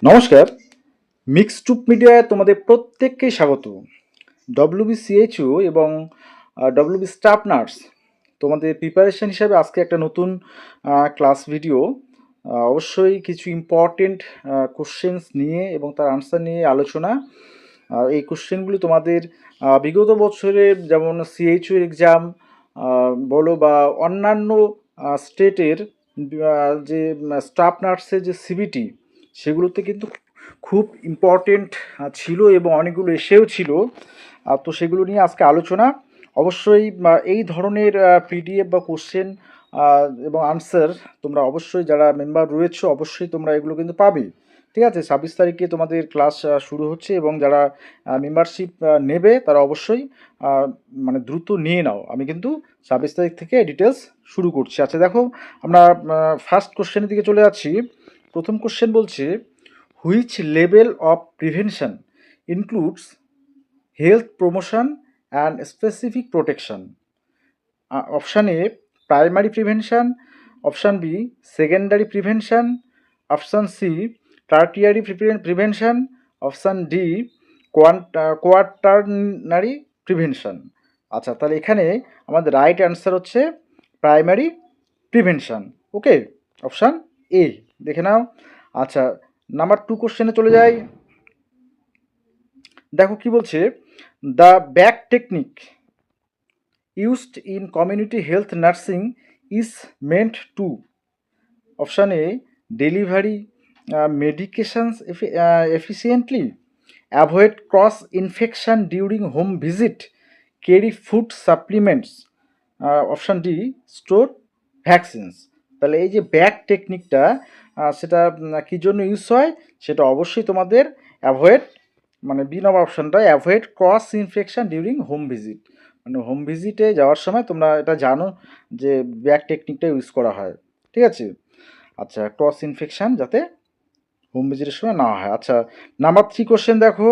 নমস্কার। মিক্সড মিডিয়ায় তোমাদের প্রত্যেককে স্বাগত। ডব্লিউবিসিএইচও এবং ডব্লিউবি স্টাফ নার্স তোমাদের প্রিপারেশন হিসাবে আজকে একটা নতুন ক্লাস ভিডিও। অবশ্যই কিছু ইম্পর্টেন্ট কোশ্চেন্স নিয়ে এবং তার আনসার নিয়ে আলোচনা। এই কোশ্চেনগুলি তোমাদের বিগত বছরে যেমন সিএইচও এক্সাম বলো বা অন্যান্য স্টেটের যে স্টাফ নার্সের যে সিবিটি সেগুলোতে কিন্তু খুব ইম্পর্টেন্ট ছিল এবং অনেকগুলো এসেও ছিল। তো সেগুলো নিয়ে আজকে আলোচনা। অবশ্যই এই ধরনের পিডিএফ বা কোশ্চেন এবং আনসার তোমরা অবশ্যই যারা মেম্বার রয়েছে অবশ্যই তোমরা এগুলো কিন্তু পাবে। ঠিক আছে, 26 তারিখে তোমাদের ক্লাস শুরু হচ্ছে এবং যারা মেম্বারশিপ নেবে তারা অবশ্যই মানে দ্রুত নিয়ে নাও। আমি কিন্তু 26 তারিখ থেকে ডিটেলস শুরু করছি। আচ্ছা দেখো, আমরা ফার্স্ট কোশ্চেনের দিকে চলে যাচ্ছি। প্রথম কোশ্চেন বলছে, which level of prevention includes health promotion and specific protection? Option A primary prevention, option B secondary prevention, option C tertiary prevention, option D quaternary prevention. আচ্ছা, তাহলে এখানে আমাদের রাইট অ্যান্সার হচ্ছে primary prevention. Okay, option A দেখে নাও। আচ্ছা, number 2 কোশ্চেনে চলে যাই। দেখো কি বলছে, the back technique used in community health nursing is meant to, option A delivery medications efficiently, avoid cross infection during home visit, carry food supplements, option D store vaccines. তাহলে এই যে ব্যাক টেকনিকটা সেটা কী জন্য ইউজ হয় সেটা অবশ্যই তোমাদের অ্যাভয়েড, মানে বি নম্বর অপশানটা avoid cross infection during home visit. মানে হোম ভিজিটে যাওয়ার সময় তোমরা এটা জানো যে ব্যাক টেকনিকটা ইউজ করা হয়। ঠিক আছে, আচ্ছা, ক্রস ইনফেকশন যাতে হোম ভিজিটের সময় না হয়। আচ্ছা, নাম্বার 3 কোশ্চেন দেখো,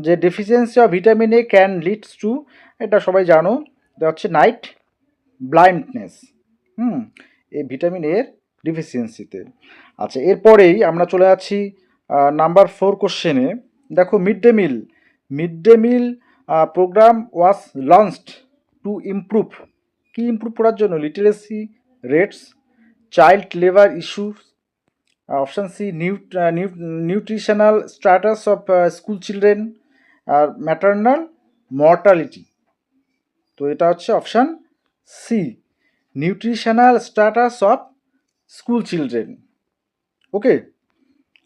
যে deficiency of vitamin A can leads to, এটা সবাই জানো, এটা হচ্ছে নাইট ব্লাইন্ডনেস। এই ভিটামিন এর ডিফিসিয়েন্সিতে। আচ্ছা, এরপরেই আমরা চলে যাচ্ছি নাম্বার 4 কোশ্চেনে। দেখো, mid day meal program was launched to improve, কি ইমপ্রুভ করার জন্য? Literacy rates, child labour issues, option C nutritional status of school children, আর ম্যাটার্নাল মর্টালিটি। তো এটা হচ্ছে option C, nutritional status of school children. Okay,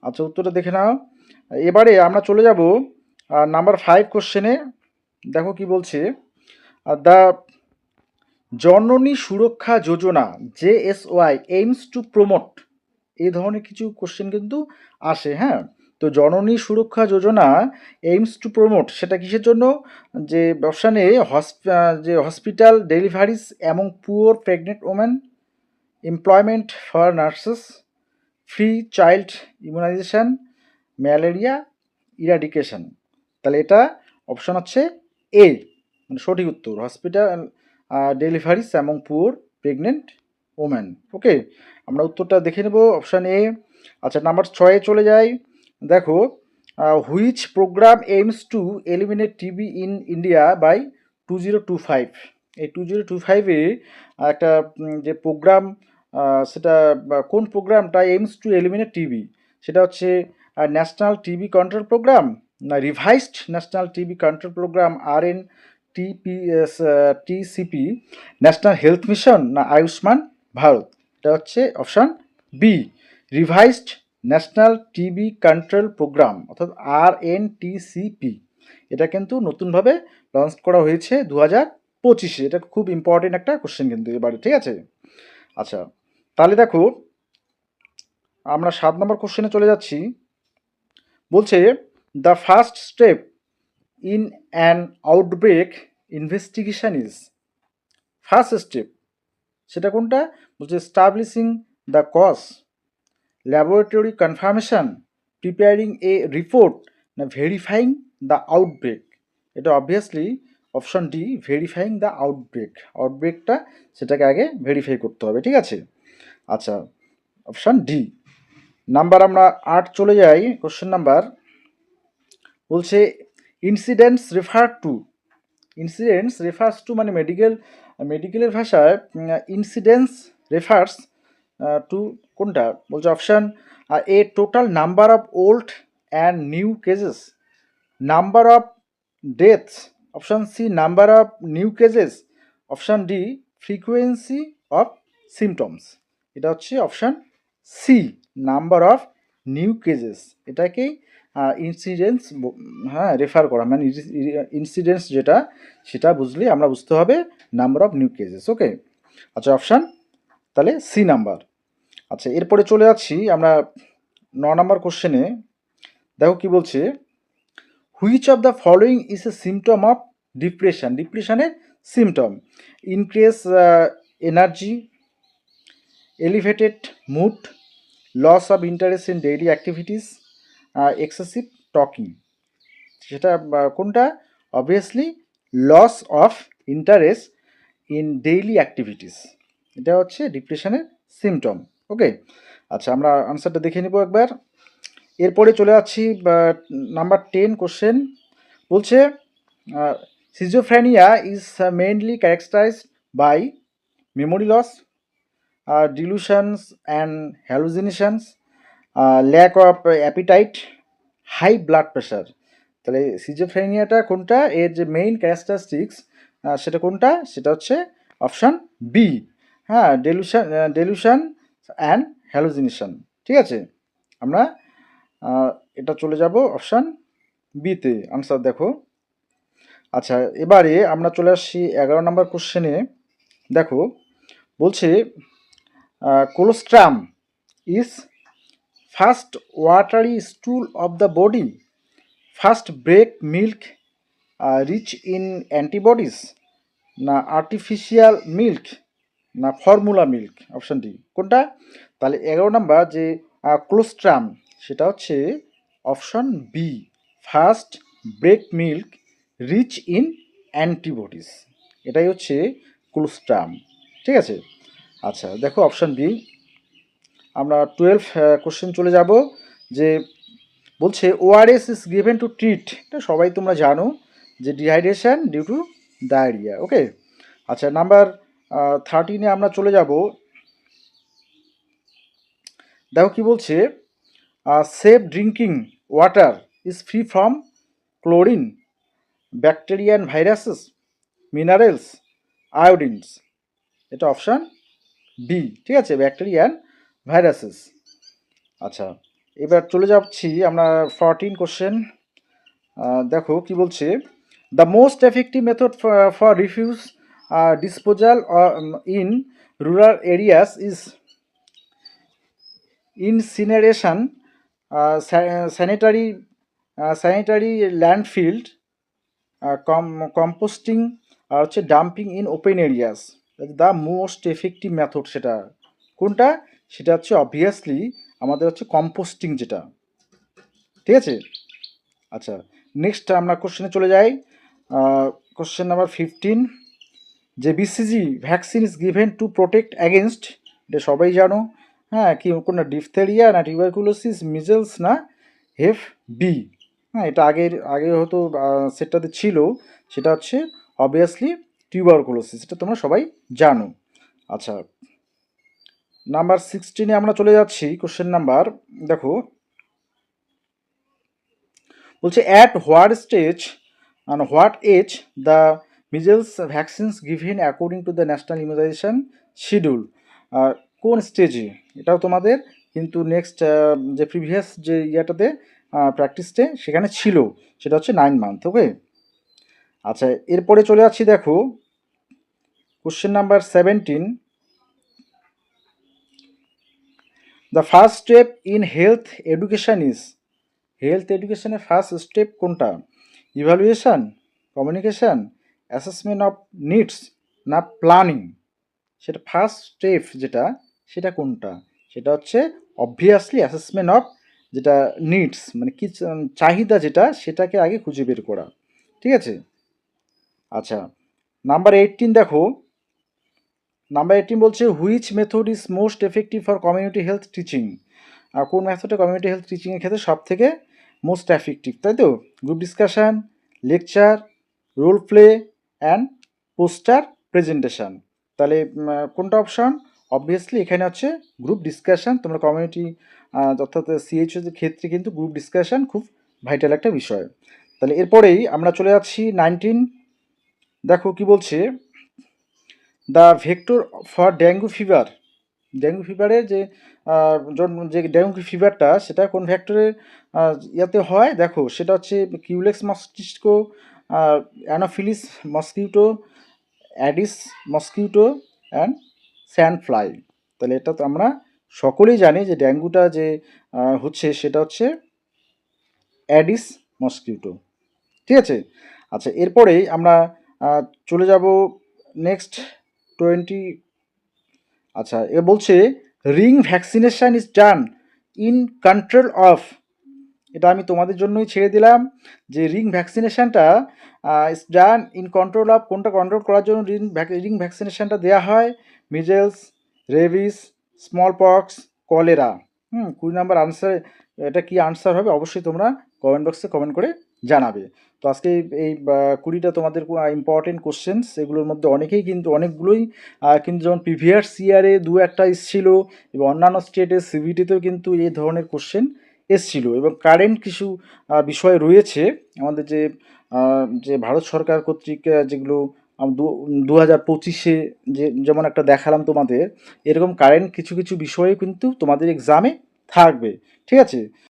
আচ্ছা, উত্তরটা দেখে নাও। এবারে আমরা চলে যাব নাম্বার 5 কোশ্চেনে। দেখো কি বলছে, দ্য জননী সুরক্ষা যোজনা JSY এইমস টু প্রমোট, এই ধরনের কিছু কোশ্চেন কিন্তু আসে। হ্যাঁ, তো জননী সুরক্ষা যোজনা এইমস টু প্রমোট সেটা কিসের জন্য? যে অপশানে যে hospital deliveries among poor pregnant women, employment for nurses, free child immunisation, malaria eradication. তাহলে এটা অপশান হচ্ছে এ, মানে সঠিক উত্তর, hospital deliveries among poor pregnant women. Okay, আমরা উত্তরটা দেখে নেব, অপশান এ। আচ্ছা, নাম্বার 6 চলে যাই। দেখো, which program aims to eliminate TB in India by 2025? এই 2025-এ একটা যে প্রোগ্রাম, সেটা কোন প্রোগ্রামটা এইমস টু এলিমিনেট টিবি? সেটা হচ্ছে ন্যাশনাল টিবি কন্ট্রোল প্রোগ্রাম, না revised national TB control program TCP, national health mission, না আয়ুষ্মান ভারত? এটা হচ্ছে option B, revised national TB control program, অর্থাৎ RNTCP। এটা কিন্তু নতুনভাবে লঞ্চ করা হয়েছে 2025-এ। এটা খুব ইম্পর্টেন্ট একটা কোশ্চেন কিন্তু এবারে। ঠিক আছে, আচ্ছা, তাহলে দেখো আমরা 7 নম্বর কোশ্চেনে চলে যাচ্ছি। বলছে, the first step in an outbreak investigation is, first step সেটা কোনটা? বলছে establishing the cause, laboratory confirmation, preparing a report, না ভেরিফাইং দ্য আউটব্রেক? এটা obviously option D, verifying the outbreak. Number আমরা 8 চলে যাই। কোশ্চেন নাম্বার বলছে ইনসিডেন্টস রেফার্স টু মানে মেডিকেলের ভাষায় ইনসিডেন্স রেফার্স টু কোনটা বলছে? Option A total number of old and new cases, number of deaths, option C number of new cases, option D frequency of symptoms. এটা হচ্ছে option C number of new cases. এটাকেই incidence refer করা, মানে incidence যেটা সেটা বুঝলে আমরা বুঝতে হবে number of new cases. Okay, আচ্ছা অপশান তাহলে সি নাম্বার। আচ্ছা এরপরে চলে যাচ্ছি আমরা 9 নম্বর কোশ্চেনে। দেখো কি বলছে, which of the following is a symptom of depression? ডিপ্রেশনের symptom: increase energy, elevated mood, loss of interest in daily activities, excessive talking. সেটা কোনটা? Obviously loss of interest in daily activities, এটা হচ্ছে ডিপ্রেশনের সিমটম। ওকে, আচ্ছা আমরা আনসারটা দেখে নিব একবার। এরপরে চলে যাচ্ছি নাম্বার 10 কোশ্চেন। বলছে schizophrenia is mainly characterised by memory loss, delusions and hallucinations, lack of appetite, high blood pressure. তাহলে সিজোফ্রেনিয়াটা কোনটা, এর যে মেইন ক্যারেক্টারিস্টিক্স সেটা কোনটা? সেটা হচ্ছে অপশান বি, হ্যাঁ, ডেলুশন অ্যান্ড হ্যালুসিনেশন। ঠিক আছে, আমরা এটা চলে যাব অপশান বিতে। আনসার দেখো। আচ্ছা এবারে আমরা চলে আসছি 11 নম্বর কোশ্চেনে। দেখো বলছে colostrum is first watery stool of the body, first breast milk rich in antibodies, না আর্টিফিশিয়াল মিল্ক, না ফর্মুলা মিল্ক? অপশান ডি কোনটা? তাহলে 11 নম্বর যে কোলোস্ট্রাম সেটা হচ্ছে option B, first breast milk rich in antibodies, এটাই হচ্ছে কোলোস্ট্রাম। ঠিক আছে, আচ্ছা দেখো অপশান বি। আমরা 12 কোশ্চেন চলে যাব। যে বলছে ORS is given to treat, এটা সবাই তোমরা জানো, যে dehydration due to diarrhoea. Okay, আচ্ছা নাম্বার 13-এ আমরা চলে যাব। দেখো কি বলছে, safe drinking water is free from chlorine, bacteria and viruses, minerals, iodines. এটা অপশান বি, ঠিক আছে, ব্যাকটেরিয়ান ভাইরাসেস। আচ্ছা এবার চলে যাচ্ছি আমরা 14 কোশ্চেন। দেখো কি বলছে, the most effective method for refuse disposal in rural areas is incineration, sanitary landfilled, composting, আর হচ্ছে dumping in open areas. The most effective method সেটা কোনটা? সেটা হচ্ছে অবভিয়াসলি আমাদের হচ্ছে কম্পোস্টিং যেটা। ঠিক আছে, আচ্ছা নেক্সট আমরা কোশ্চেনে চলে যাই। কোশ্চেন নাম্বার 15, যে BCG vaccine is given to protect against, এটা সবাই জানো, হ্যাঁ, কি কোনটা? ডিফথেরিয়া, না টিউবারকুলোসিস, মিজেলস, না হেফ বি? হ্যাঁ, এটা আগে হয়তো সেটটাতে ছিল, সেটা হচ্ছে অবভিয়াসলি টিউবারকুলোসিস, এটা তোমরা সবাই জানো। আচ্ছা নাম্বার 16-এ আমরা চলে যাচ্ছি। কোশ্চেন নাম্বার দেখো বলছে at what stage and what age the measles vaccines given according to the national immunization schedule, কোন স্টেজে? এটাও তোমাদের কিন্তু নেক্সট যে প্রিভিয়াস যে ইয়াটাতে প্র্যাকটিসটে সেখানে ছিল, সেটা হচ্ছে 9 মান্থ। ওকে, আচ্ছা এরপরে চলে যাচ্ছি। দেখো question number 17, the first step in health education is, health এডুকেশনের ফার্স্ট স্টেপ কোনটা? Evaluation, communication, assessment of needs, না প্ল্যানিং? সেটা ফার্স্ট স্টেপ যেটা সেটা কোনটা? সেটা হচ্ছে অবভিয়াসলি অ্যাসেসমেন্ট অফ যেটা নিডস, মানে কি চাহিদা যেটা সেটাকে আগে খুঁজে বের করা। ঠিক আছে, আচ্ছা নাম্বার 18 দেখো। নাম্বার 18 বলছে which method is most effective for community health teaching, কোন মেথডটা কমিউনিটি হেলথ টিচিংয়ের ক্ষেত্রে সব থেকে মোস্ট এফেক্টিভ, তাই তো? Group discussion, lecture, role play and poster presentation. তাহলে কোনটা অপশন? অবভিয়াসলি এখানে হচ্ছে গ্রুপ ডিসকাশান। তোমরা কমিউনিটি অর্থাৎ সিএইচওর ক্ষেত্রে কিন্তু গ্রুপ ডিসকাশান খুব ভাইটাল একটা বিষয়। তাহলে এরপরেই আমরা চলে যাচ্ছি 19। দেখো কি বলছে, the vector for dengue fever. Dengue ফিভারের যে ডেঙ্গু ফিভারটা সেটা কোন ভেক্টরের ইয়াতে হয় দেখো, সেটা হচ্ছে Culex mosquito, Anopheles mosquito, Aedes mosquito and sand fly. তাহলে এটা তো আমরা সকলেই জানি যে ডেঙ্গুটা যে হচ্ছে সেটা হচ্ছে অ্যাডিস মস্কিটো, ঠিক আছে? আচ্ছা, এরপরেই আমরা চলে যাব নেক্সট 20। আচ্ছা, এ বলছে ring vaccination is done in control of. এটা আমি তোমাদের জন্যই ছেড়ে দিলাম যে রিং ভ্যাকসিনেশনটা is done in control of, কোনটা কন্ট্রোল করার জন্য রিং ভ্যাকসিনেশনটা দেওয়া হয়? Measles, rabies, smallpox, cholera. 20 number answer, এটা কি আনসার হবে অবশ্যই তোমরা কমেন্ট বক্সে কমেন্ট করে জানাবে। তো আজকে এই 20টা তোমাদের ইম্পর্টেন্ট কোশ্চেন্স, এগুলোর মধ্যে অনেকেই কিন্তু অনেকগুলোই কিন্তু যেমন প্রিভিয়াস ইয়ারে দু একটা এসেছিলো এবং অন্যান্য স্টেটের সিভিটিতেও কিন্তু এই ধরনের কোশ্চেন এসছিল, এবং কারেন্ট কিছু বিষয় রয়েছে আমাদের যে ভারত সরকার কর্তৃক যেগুলো 2025-এ যেমন একটা দেখালাম তোমাদের, এরকম কারেন্ট কিছু কিছু বিষয়ে কিন্তু তোমাদের এক্সামে থাকবে, ঠিক আছে?